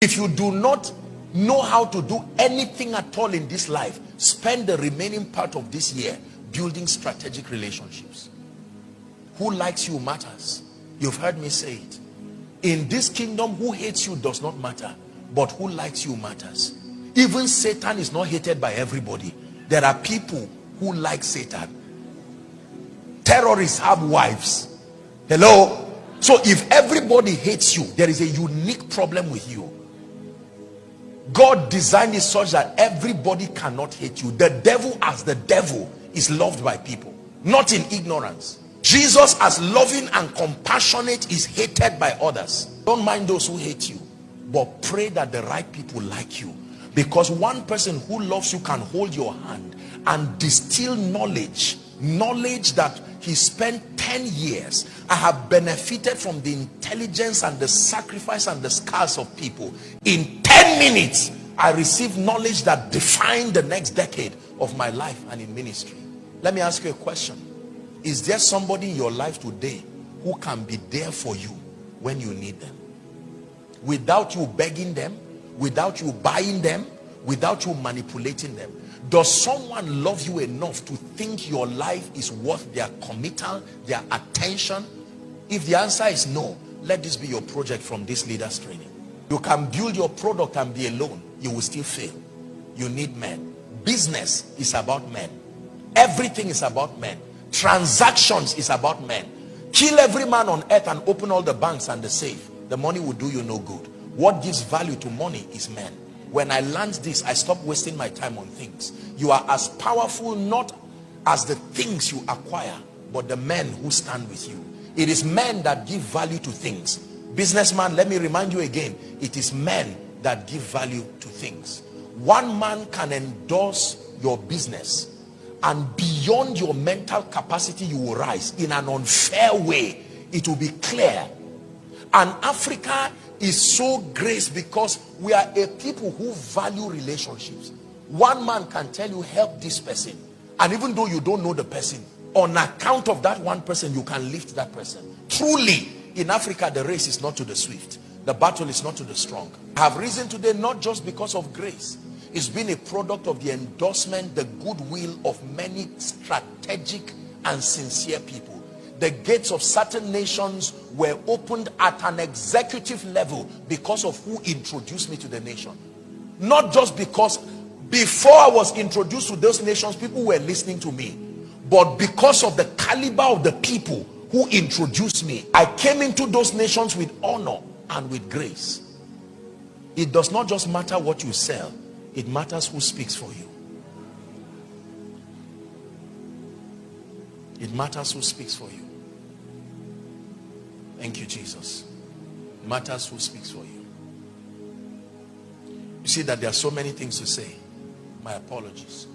If you do not know how to do anything at all in this life, spend the remaining part of this year building strategic relationships. Who likes you matters. You've heard me say it. In this kingdom, who hates you does not matter, but who likes you matters. Even Satan is not hated by everybody. There are people who like Satan. Terrorists have wives. Hello? So if everybody hates you, there is a unique problem with you. God designed it such that everybody cannot hate you. The devil as the devil is loved by people, not in ignorance. Jesus as loving and compassionate is hated by others. Don't mind those who hate you, but pray that the right people like you. Because one person who loves you can hold your hand and distill knowledge that he spent 10 years. I have benefited from the intelligence and the sacrifice and the scars of people. In 10 minutes, I received knowledge that defined the next decade of my life and in ministry. Let me ask you a question. Is there somebody in your life today who can be there for you when you need them? Without you begging them, without you buying them, without you manipulating them. Does someone love you enough to think your life is worth their committal, their attention? If the answer is no, let this be your project from this leaders training. You can build your product and be alone. You will still fail. You need men. Business is about men. Everything is about men. Transactions is about men. Kill every man on earth and open all the banks and the safe. The money will do you no good. What gives value to money is men. When I learned this, I stopped wasting my time on things. You are as powerful not as the things you acquire, but the men who stand with you. It is men that give value to things. Businessman, let me remind you again, it is men that give value to things. One man can endorse your business, and beyond your mental capacity you will rise in an unfair way. It will be clear. And Africa is so graced because we are a people who value relationships. One man can tell you, help this person, and even though you don't know the person, on account of that one person you can lift that person. Truly, in Africa the race is not to the swift, the battle is not to the strong. I have risen today not just because of grace. It's been a product of the endorsement, the goodwill of many strategic and sincere people. The gates of certain nations were opened at an executive level because of who introduced me to the nation. Not just because before I was introduced to those nations, people were listening to me, but because of the caliber of the people who introduced me. I came into those nations with honor and with grace. It does not just matter what you sell, it matters who speaks for you. It matters who speaks for you. Thank you, Jesus. It matters who speaks for you. You see that there are so many things to say. My apologies.